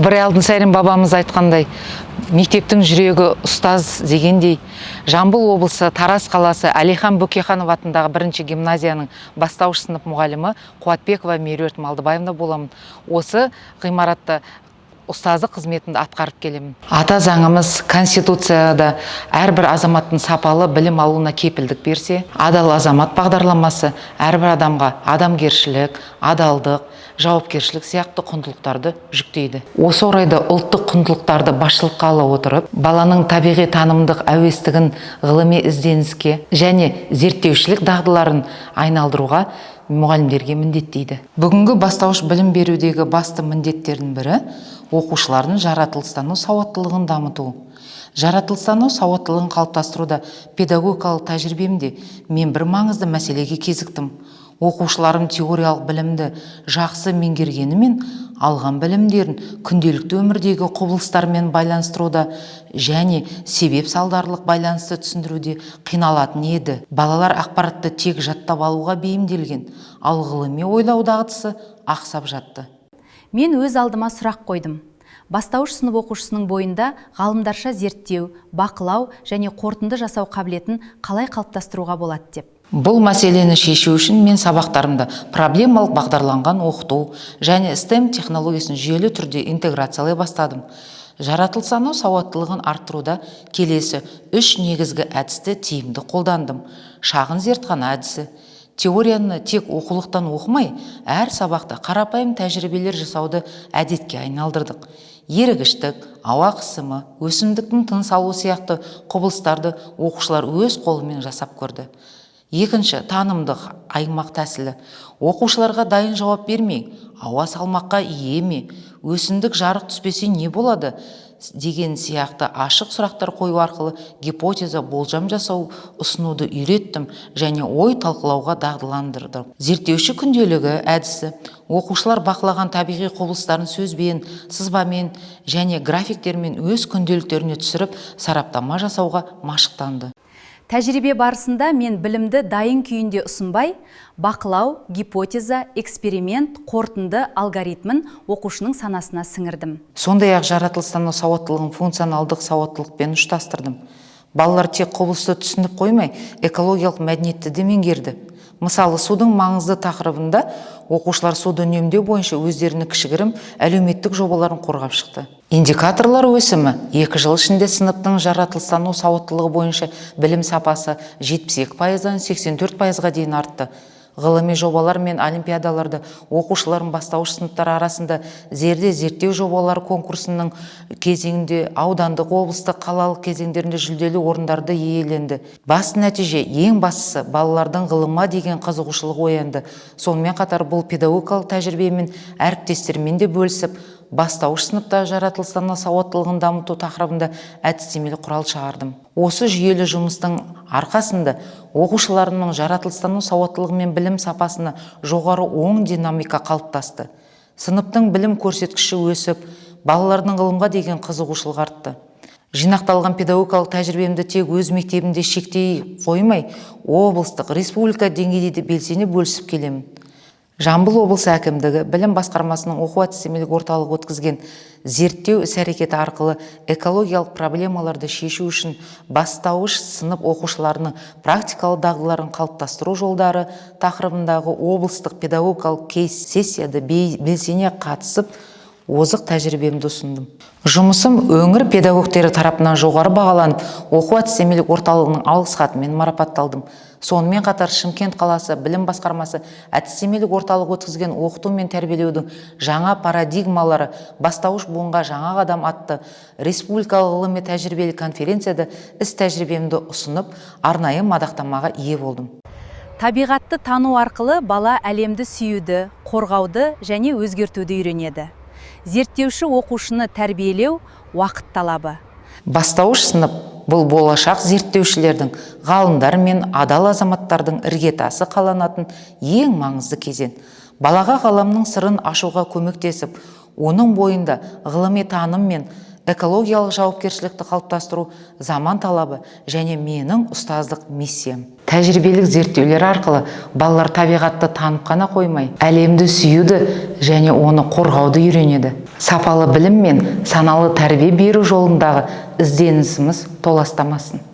Ыбырай Алтынсарин бабамыз айтқандай, мектептің жүрегі ұстаз дегендей, Жамбыл облысы Тараз қаласы Әлихан Бөкейханов атындағы 1-ші гимназияның бастауыш сынып мұғалімі Қуатбекова Меруерт Малдыбаевна боламын. Осы ғимаратта ұстаздық қызметімді атқарып келемін. Ата заңымыз, Конституцияда әрбір азаматтың сапалы білім алуына кепілдік берсе, адал азамат бағдарламасы әрбір адамға адамгершілік, адалдық, жауапкершілік сияқты құндылықтарды жүктейді. Осы орайда ұлттық құндылықтарды басшылыққа ала отырып, баланың табиғи танымдық әуестігін ғылыми ізденіске және зерттеушілік дағдыларын айналдыруға мұғалімдерге міндеттейді. Бүгінгі бастауыш білім берудегі басты міндеттердің бірі оқушылардың жаратылыстану сауаттылығын дамыту. Жаратылыстану сауаттылығын қалыптастыруда педагогикалық тәжірибемде мен бір маңызды мәселеге кезіктім. Оқушыларым теориялық білімді жақсы меңгергенімен, алған білімдерін күнделікті өмірдегі құбылыстармен байланыстыруда және себеп салдарлық байланысты түсіндіруде қиналатын еді. Балалар ақпаратты тек жаттап алуға бейімделген, ал ғылыми ойлау дағдысы ақсап жатты. Мен өз алдыма сұрақ қойдым. Бастауыш сынып оқушысының бойында ғалымдарша зерттеу, бақылау және қорытынды жасау қабілетін қалай қалыптастыруға болады деп. Бұл мәселені шешу үшін мен сабақтарымда проблемалық бағдарланған оқыту және STEM технологиясын жүйелі түрде интеграциялай бастадым. Жаратылыстану сауаттылығын арттыруда келесі 3 негізгі әдісті тиімді қолдандым. Шағын зертхана әдісі. Теорияны тек оқулықтан оқымай, әр сабақта қарапайым тәжірибелер жасауды әдетке айналдырдық. Ерігіштік, ауа қысымы, өсімдіктің тыныс алуы сияқты құбылыстарды оқушылар өз қолымен жасап көрді. Екінші, танымдық аймақ тәсілі. Оқушыларға дайын жауап бермей, ауа салмаққа ие ме, өсімдік жарық түспесе не болады деген сияқты ашық сұрақтар қою арқылы гипотеза болжам жасау ұсынуды үйреттім және ой талқылауға дағдыландырдым. Зерттеуші күнделігі әдісі. Оқушылар бақылаған табиғи құбылыстарын сөзбен, сызбамен және графиктермен өз күнделіктеріне түсіріп, сараптама жасауға машықтанды. Тәжірибе барысында мен білімді дайын күйінде ұсынбай, бақылау, гипотеза, эксперимент, қорытынды алгоритмін оқушының санасына сіңірдім. Сондай-ақ жаратылыстану сауаттылығын функционалдық сауаттылықпен ұштастырдым. Балалар тек құбылысты түсініп қоймай, экологиялық мәдениетті де меңгерді. Мысалы, судың маңызды тақырыбында оқушылар суды үнемдеу бойынша өздерінің кішігірім әлеуметтік жобаларын қорғап шықты. Индикаторлар өсімі 2 жыл ішінде сыныптың жаратылыстану сауаттылығы бойынша білім сапасы 72%-дан 84%-ға дейін артты. Ғылыми жобалар мен олимпиадаларды оқушылардың бастауыш сыныптар арасында зерттеу жобалары конкурсының кезеңінде аудандық, облыстық, қалалық кезеңдерінде жүлделі орындарды иеленді. Басты нәтиже, ең бастысы, балалардың ғылымға деген қызығушылығы оянды. Сонымен қатар бұл педагогикалық тәжірибемен әріптестермен де бөлісіп, бастауыш сыныпта жаратылыстану сауаттылығын дамыту тақырыбында әдістемелік құрал шығардым. Осы жүйелі жұмыстың арқасында оқушыларымның жаратылыстану сауаттылығы мен білім сапасына жоғары оң динамика қалыптасты. Сыныптың білім көрсеткіші өсіп, балалардың ғылымға деген қызығушылығы артты. Жинақталған педагогикалық тәжірибемді тек өз мектебімде шектей қоймай, облыстық, республика деңгейде де белсене бөлісіп келемін. Жамбыл облысы әкімдігі білім басқармасының оқу-әдістемелік орталығы өткізген зерттеу іс-әрекеті арқылы экологиялық проблемаларды шешу үшін бастауыш сынып оқушыларының практикалық дағдыларын қалыптастыру жолдары тақырыбындағы облыстық педагогикалық кейс-сессияда белсене қатысып, озық тәжірибемді ұсындым. Жұмысым өңір педагогтері тарапынан жоғары бағаланып, оқу-әдістемелік орталығының алғыс хатымен марапатталдым. Сонымен қатар Шымкент қаласы білім басқармасы әдістемелік орталығы өткізген оқыту мен тәрбиелеудің жаңа парадигмалары бастауыш буынға жаңа қадам атты республикалық ғылыми тәжірибелік конференцияда іс тәжірибемді ұсынып, арнайы мадақтамаға ие болдым. Табиғатты тану арқылы бала әлемді сүюді, қорғауды және өзгертуді үйренеді. Зерттеуші оқушыны тәрбиелеу уақыт талабы. Бастауыш сынып бұл болашақ зерттеушілердің, ғалымдар мен адал азаматтардың іргетасы қаланатын ең маңызды кезең. Балаға ғаламның сырын ашуға көмектесіп, оның бойында ғылыми таным мен экологиялық жауапкершілікті қалыптастыру заман талабы және менің ұстаздық миссиям. Тәжірибелік зерттеулер арқылы балалар табиғатты танып қана қоймай, әлемді сүюді және оны қорғауды үйренеді. Сапалы білім мен саналы тәрбие беру жолындағы ізденісіміз толастамасын.